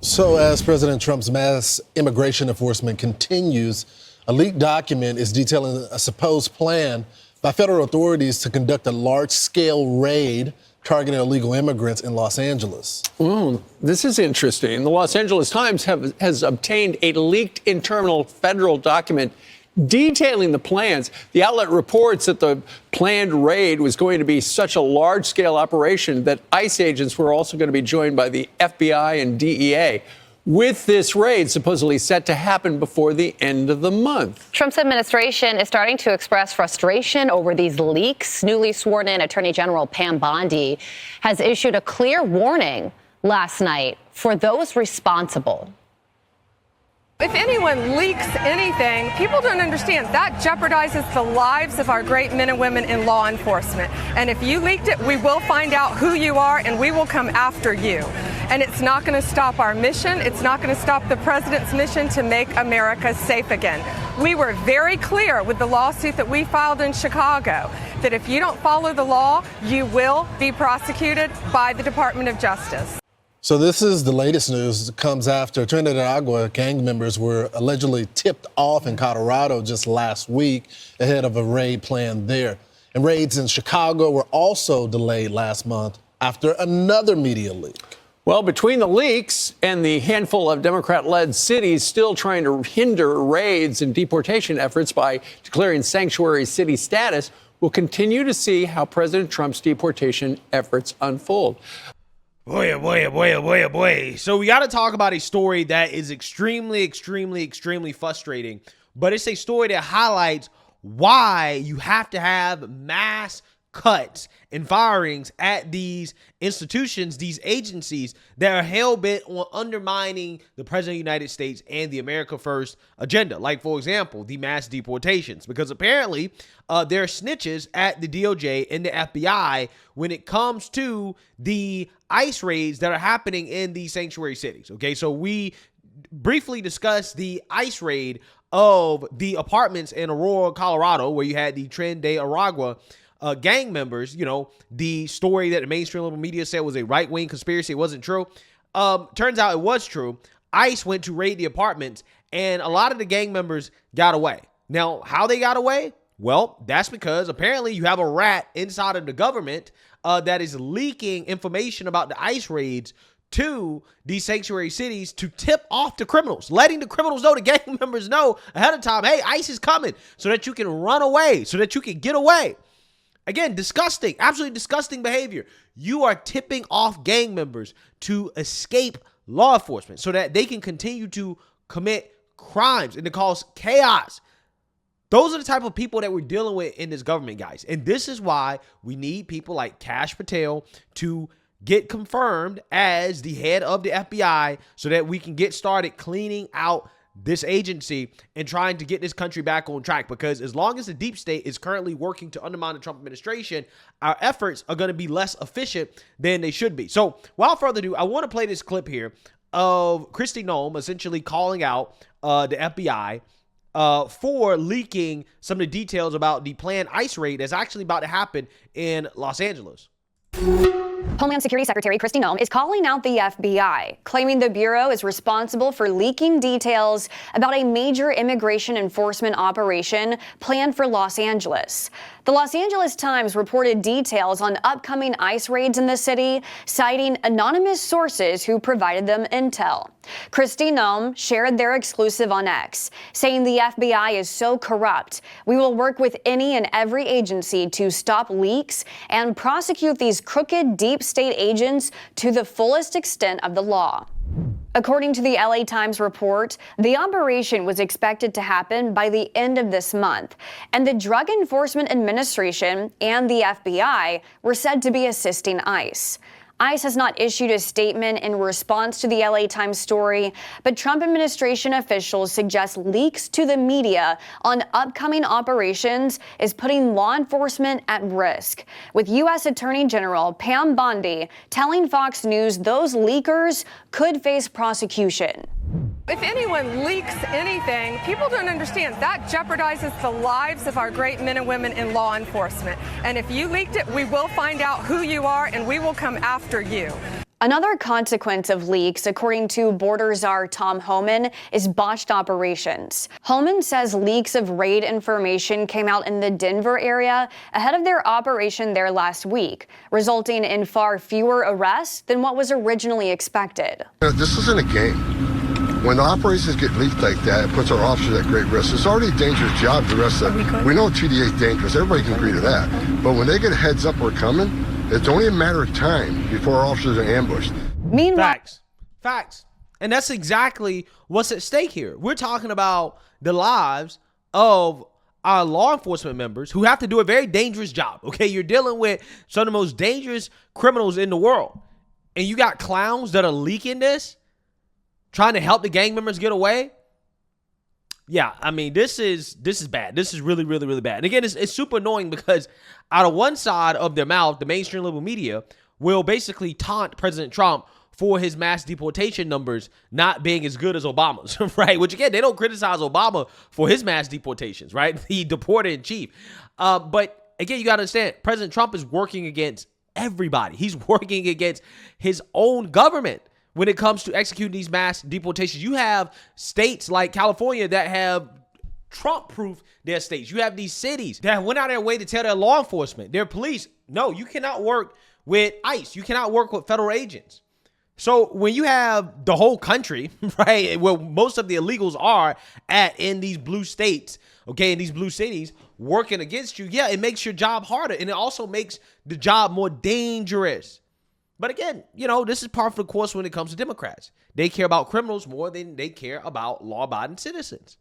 So as President Trump's mass immigration enforcement continues, a leaked document is detailing a supposed plan by federal authorities to conduct a large-scale raid targeting illegal immigrants in Los Angeles. This is interesting. The Los Angeles Times has obtained a leaked internal federal document detailing the plans. The outlet reports that the planned raid was going to be such a large-scale operation that ICE agents were also going to be joined by the FBI and DEA, with this raid supposedly set to happen before the end of the month. Trump's administration is starting to express frustration over these leaks. Newly sworn-in Attorney General Pam Bondi has issued a clear warning last night for those responsible. If anyone leaks anything, people don't understand that jeopardizes the lives of our great men and women in law enforcement. And if you leaked it, we will find out who you are and we will come after you. And it's not going to stop our mission. It's not going to stop the president's mission to make America safe again. We were very clear with the lawsuit that we filed in Chicago that if you don't follow the law, you will be prosecuted by the Department of Justice. So this is the latest news. It comes after Trinidad gang members were allegedly tipped off in Colorado just last week ahead of a raid planned there. And raids in Chicago were also delayed last month after another media leak. Well, between the leaks and the handful of Democrat-led cities still trying to hinder raids and deportation efforts by declaring sanctuary city status, we'll continue to see how President Trump's deportation efforts unfold. Boy, oh boy, oh boy, oh boy, oh boy. So we got to talk about a story that is extremely frustrating, but it's a story that highlights why you have to have mass cuts and firings at these institutions, these agencies that are hell-bent on undermining the President of the United States and the America First agenda. Like, for example, the mass deportations, because apparently there are snitches at the DOJ and the FBI when it comes to the ICE raids that are happening in these sanctuary cities. Okay, so we briefly discussed the ICE raid of the apartments in Aurora, Colorado, where you had the Tren de Aragua gang members. You know, the story that the mainstream liberal media said was a right-wing conspiracy. It wasn't true. Turns out it was true. ICE went to raid the apartments, and a lot of the gang members got away. Now, how they got away? Well, that's because apparently you have a rat inside of the government that is leaking information about the ICE raids to these sanctuary cities to tip off the criminals, letting the criminals know, the gang members know ahead of time, hey, ICE is coming, so that you can run away, so that you can get away. Again, disgusting, absolutely disgusting behavior. You are tipping off gang members to escape law enforcement so that they can continue to commit crimes and to cause chaos. Those are the type of people that we're dealing with in this government, guys. And this is why we need people like Kash Patel to get confirmed as the head of the FBI so that we can get started cleaning out this agency and trying to get this country back on track. Because as long as the deep state is currently working to undermine the Trump administration, our efforts are going to be less efficient than they should be. So without further ado, I want to play this clip here of Kristi Noem essentially calling out the FBI for leaking some of the details about the planned ICE raid that's actually about to happen in Los Angeles. Homeland Security Secretary Kristi Noem is calling out the FBI, claiming the Bureau is responsible for leaking details about a major immigration enforcement operation planned for Los Angeles. The Los Angeles Times reported details on upcoming ICE raids in the city, citing anonymous sources who provided them intel. Kristi Noem shared their exclusive on X, saying the FBI is so corrupt. We will work with any and every agency to stop leaks and prosecute these crooked deep state agents to the fullest extent of the law. According to the LA Times report, the operation was expected to happen by the end of this month, and the Drug Enforcement Administration and the FBI were said to be assisting ICE. ICE has not issued a statement in response to the LA Times story, but Trump administration officials suggest leaks to the media on upcoming operations is putting law enforcement at risk, with U.S. Attorney General Pam Bondi telling Fox News those leakers could face prosecution. If anyone leaks anything, people don't understand that jeopardizes the lives of our great men and women in law enforcement. And if you leaked it, we will find out who you are and we will come after you. Another consequence of leaks, according to border czar Tom Homan, is botched operations. Homan says leaks of raid information came out in the Denver area ahead of their operation there last week, resulting in far fewer arrests than what was originally expected. This isn't a game. When the operations get leaked like that, it puts our officers at great risk. It's already a dangerous job. The rest of we know TDA is dangerous. Everybody can agree to that. But when they get a heads up we're coming, it's only a matter of time before our officers are ambushed. Meanwhile, Facts. And that's exactly what's at stake here. We're talking about the lives of our law enforcement members who have to do a very dangerous job. Okay, you're dealing with some of the most dangerous criminals in the world. And you got clowns that are leaking this, trying to help the gang members get away. Yeah, I mean, this is bad. This is really, really, really bad. And again, it's super annoying because out of one side of their mouth, the mainstream liberal media will basically taunt President Trump for his mass deportation numbers not being as good as Obama's, right? Which, again, they don't criticize Obama for his mass deportations, right? He deported in chief. But, again, you got to understand, President Trump is working against everybody. He's working against his own government. When it comes to executing these mass deportations, you have states like California that have Trump-proof their states. You have these cities that went out of their way to tell their law enforcement, their police, no, you cannot work with ICE. You cannot work with federal agents. So when you have the whole country, right, where most of the illegals are in these blue states, okay, in these blue cities, working against you, yeah, it makes your job harder, and it also makes the job more dangerous. But again, you know, this is par for the course when it comes to Democrats. They care about criminals more than they care about law-abiding citizens.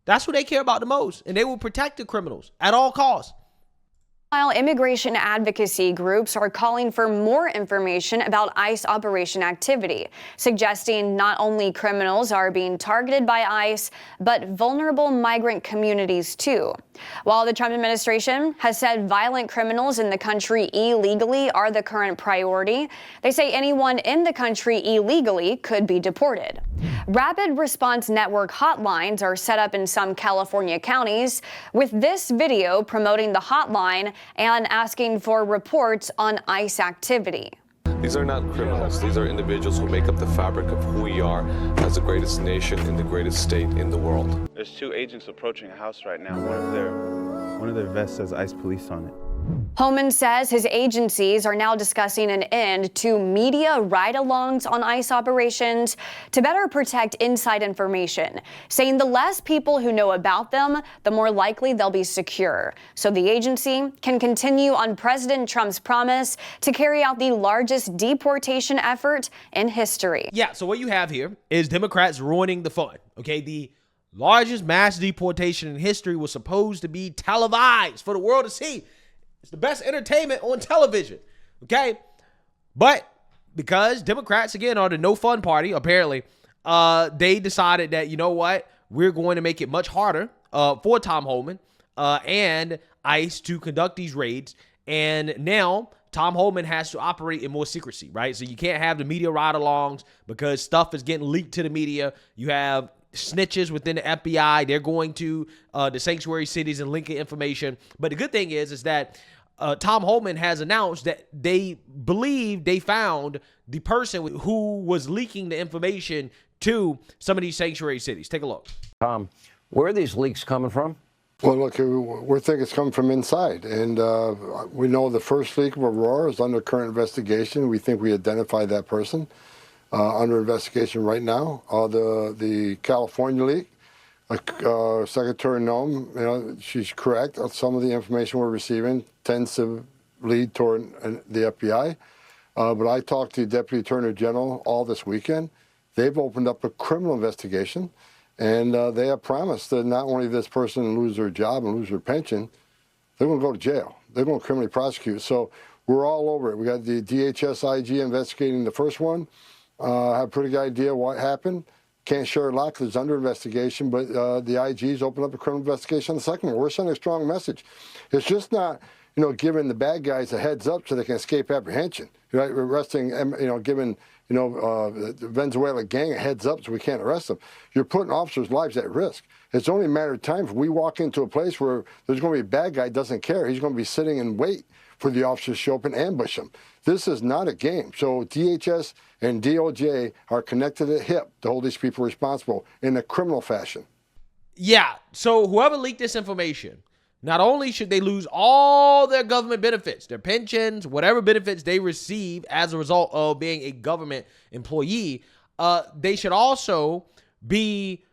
That's what they care about the most, and they will protect the criminals at all costs. While immigration advocacy groups are calling for more information about ICE operation activity, suggesting not only criminals are being targeted by ICE, but vulnerable migrant communities too. While the Trump administration has said violent criminals in the country illegally are the current priority, they say anyone in the country illegally could be deported. Rapid response network hotlines are set up in some California counties, with this video promoting the hotline and asking for reports on ICE activity. These are not criminals. These are individuals who make up the fabric of who we are as the greatest nation in the greatest state in the world. There's two agents approaching a house right now. One of their vests says ICE police on it. Homan says his agencies are now discussing an end to media ride-alongs on ICE operations to better protect inside information, saying the less people who know about them, the more likely they'll be secure. So the agency can continue on President Trump's promise to carry out the largest deportation effort in history. Yeah, so what you have here is Democrats ruining the fun, okay? The largest mass deportation in history was supposed to be televised for the world to see. It's the best entertainment on television, okay? But because Democrats, again, are the no fun party, apparently, they decided that, you know what, we're going to make it much harder for Tom Homan and ICE to conduct these raids. And now Tom Homan has to operate in more secrecy, right? So you can't have the media ride-alongs because stuff is getting leaked to the media. You have snitches within the FBI. They're going to the sanctuary cities and linking information. But the good thing is that Tom Homan has announced that they believe they found the person who was leaking the information to some of these sanctuary cities. Take a look. Tom, where are these leaks coming from? Well, look, we think it's coming from inside, and we know the first leak of Aurora is under current investigation. We think we identified that person under investigation right now. The California leak, Secretary Noem, you know, she's correct. Some of the information we're receiving tends to lead toward the FBI. But I talked to the Deputy Attorney General all this weekend. They've opened up a criminal investigation, and they have promised that not only this person lose their job and lose their pension, they're going to go to jail. They're going to criminally prosecute. So we're all over it. We got the DHS IG investigating the first one. Have a pretty good idea what happened. Can't share a lot because it's under investigation, but the IG's opened up a criminal investigation on the second one. We're sending a strong message. It's just not, you know, giving the bad guys a heads up so they can escape apprehension. Right? We're arresting, you know, giving, you know, the Venezuela gang a heads up so we can't arrest them. You're putting officers' lives at risk. It's only a matter of time if we walk into a place where there's going to be a bad guy doesn't care. He's going to be sitting in wait for the officers to show up and ambush them. This is not a game. So DHS and DOJ are connected at hip to hold these people responsible in a criminal fashion. Yeah, so whoever leaked this information, not only should they lose all their government benefits, their pensions, whatever benefits they receive as a result of being a government employee, they should also be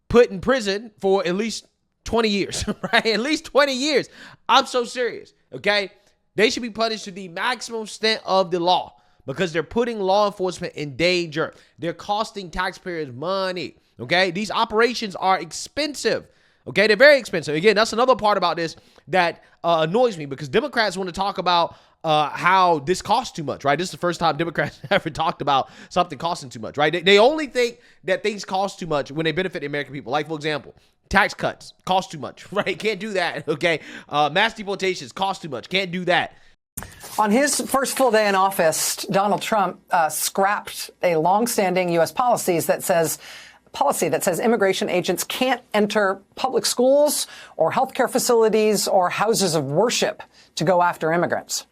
put in prison for at least 20 years, right? At least 20 years. I'm so serious, okay? They should be punished to the maximum extent of the law because they're putting law enforcement in danger. They're costing taxpayers money, okay? These operations are expensive, okay? They're very expensive. Again, that's another part about this that annoys me because Democrats want to talk about how this costs too much, right? This is the first time Democrats ever talked about something costing too much, right? They only think that things cost too much when they benefit the American people. Like, for example, tax cuts cost too much, right? Can't do that, okay? Mass deportations cost too much. Can't do that. On his first full day in office, Donald Trump scrapped a longstanding U.S. policy that says immigration agents can't enter public schools or healthcare facilities or houses of worship to go after immigrants.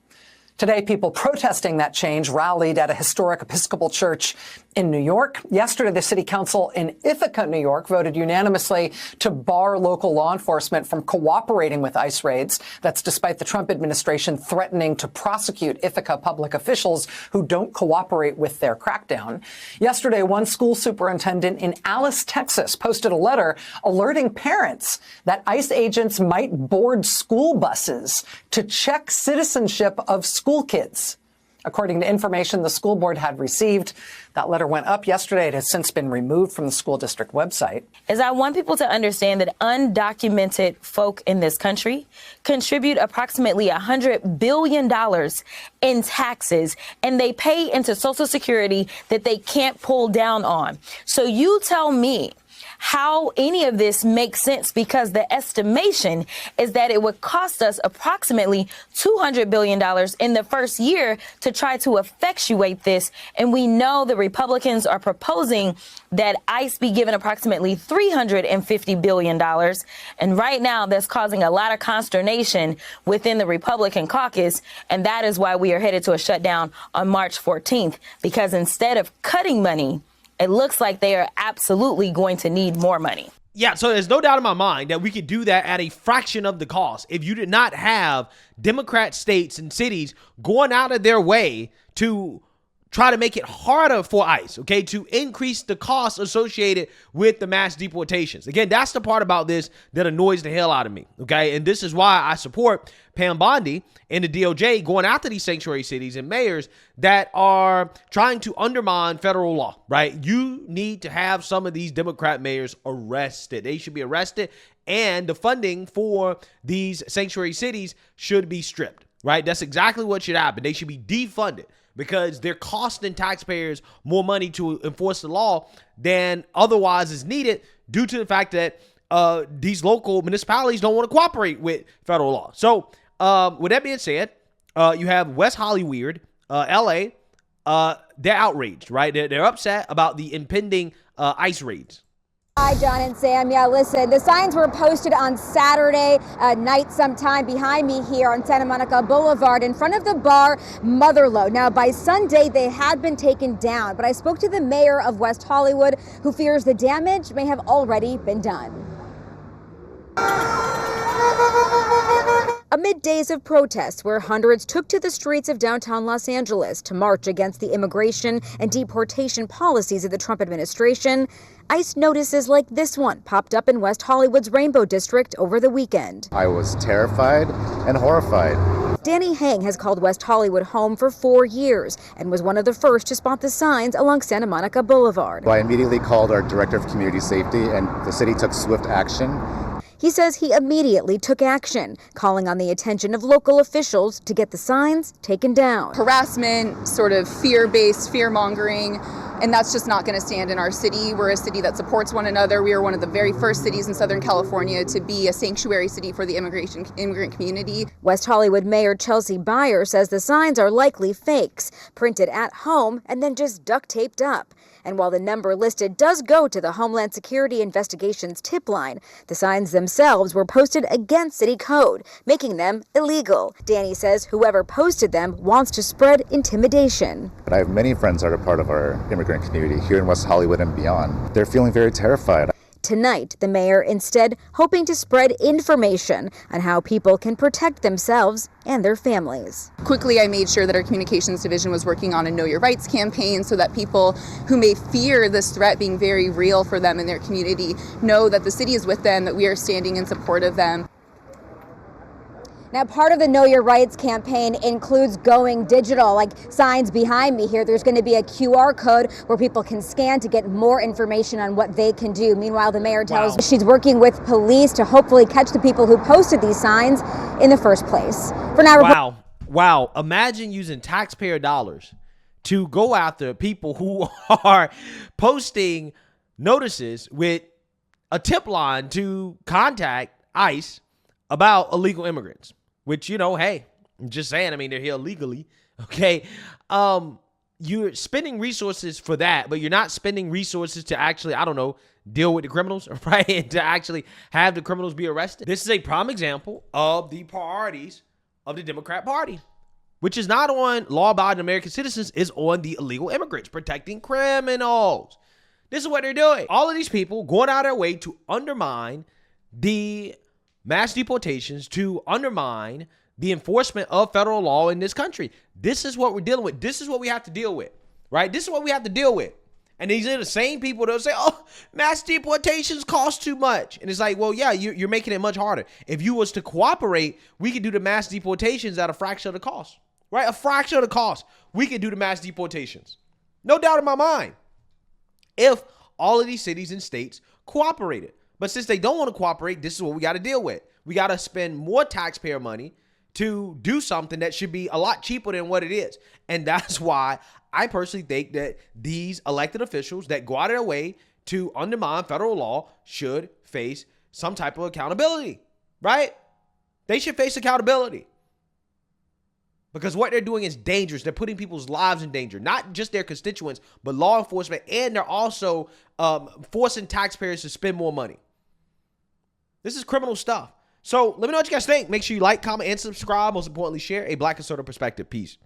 Today, people protesting that change rallied at a historic Episcopal church in New York. Yesterday, the city council in Ithaca, New York, voted unanimously to bar local law enforcement from cooperating with ICE raids. That's despite the Trump administration threatening to prosecute Ithaca public officials who don't cooperate with their crackdown. Yesterday, one school superintendent in Alice, Texas, posted a letter alerting parents that ICE agents might board school buses to check citizenship of school kids. According to information the school board had received, that letter went up yesterday. It has since been removed from the school district website. Is I want people to understand that undocumented folk in this country contribute approximately $100 billion in taxes, and they pay into Social Security that they can't pull down on. So you tell me how any of this makes sense, because the estimation is that it would cost us approximately $200 billion in the first year to try to effectuate this. And we know the Republicans are proposing that ICE be given approximately $350 billion. And right now that's causing a lot of consternation within the Republican caucus. And that is why we are headed to a shutdown on March 14th, because instead of cutting money, it looks like they are absolutely going to need more money. Yeah, so there's no doubt in my mind that we could do that at a fraction of the cost if you did not have Democrat states and cities going out of their way to try to make it harder for ICE, okay, to increase the costs associated with the mass deportations. Again, that's the part about this that annoys the hell out of me, okay? And this is why I support Pam Bondi and the DOJ going after these sanctuary cities and mayors that are trying to undermine federal law, right? You need to have some of these Democrat mayors arrested. They should be arrested, and the funding for these sanctuary cities should be stripped, right? That's exactly what should happen. They should be defunded, because they're costing taxpayers more money to enforce the law than otherwise is needed due to the fact that these local municipalities don't want to cooperate with federal law. So with that being said, you have West Hollywood, LA, they're outraged, right? They're upset about the impending ICE raids. Hi, John and Sam. Yeah, listen, the signs were posted on Saturday night sometime behind me here on Santa Monica Boulevard in front of the bar Motherlode. Now, by Sunday, they had been taken down, but I spoke to the mayor of West Hollywood, who fears the damage may have already been done. Amid days of protests where hundreds took to the streets of downtown Los Angeles to march against the immigration and deportation policies of the Trump administration, ICE notices like this one popped up in West Hollywood's Rainbow District over the weekend. I was terrified and horrified. Danny Hang has called West Hollywood home for 4 years and was one of the first to spot the signs along Santa Monica Boulevard. I immediately called our director of community safety, and the city took swift action. He says he immediately took action, calling on the attention of local officials to get the signs taken down. Harassment, sort of fear-based, fear-mongering, And that's just not going to stand in our city. We're a city that supports one another. We are one of the very first cities in Southern California to be a sanctuary city for the immigrant community. West Hollywood Mayor Chelsea Beyer says the signs are likely fakes, printed at home and then just duct taped up. And while the number listed does go to the Homeland Security Investigations tip line, the signs themselves were posted against city code, making them illegal. Danny says whoever posted them wants to spread intimidation. But I have many friends that are part of our immigrant community here in West Hollywood and beyond. They're feeling very terrified. Tonight, the mayor instead hoping to spread information on how people can protect themselves and their families. Quickly, I made sure that our communications division was working on a Know Your Rights campaign so that people who may fear this threat being very real for them and their community know that the city is with them, that we are standing in support of them. Now, part of the Know Your Rights campaign includes going digital, like signs behind me here. There's going to be a QR code where people can scan to get more information on what they can do. Meanwhile, the mayor tells me she's working with police to hopefully catch the people who posted these signs in the first place. For now, Wow. Imagine using taxpayer dollars to go after people who are posting notices with a tip line to contact ICE about illegal immigrants. Which, you know, hey, I'm just saying, I mean, they're here illegally, okay? You're spending resources for that, but you're not spending resources to actually, I don't know, deal with the criminals, right? And to actually have the criminals be arrested. This is a prime example of the priorities of the Democrat Party, which is not on law-abiding American citizens, is on the illegal immigrants, protecting criminals. This is what they're doing. All of these people going out of their way to undermine the mass deportations, to undermine the enforcement of federal law in this country. This is what we're dealing with. This is what we have to deal with, right? This is what we have to deal with. And these are the same people that will say, oh, mass deportations cost too much. And it's like, well, yeah, you're making it much harder. If you was to cooperate, we could do the mass deportations at a fraction of the cost, right? A fraction of the cost. We could do the mass deportations. No doubt in my mind. If all of these cities and states cooperated. But since they don't want to cooperate, this is what we got to deal with. We got to spend more taxpayer money to do something that should be a lot cheaper than what it is. And that's why I personally think that these elected officials that go out of their way to undermine federal law should face some type of accountability, right? They should face accountability. Because what they're doing is dangerous. They're putting people's lives in danger, not just their constituents, but law enforcement. And they're also forcing taxpayers to spend more money. This is criminal stuff. So let me know what you guys think. Make sure you like, comment, and subscribe. Most importantly, share a Black conservative perspective. Peace.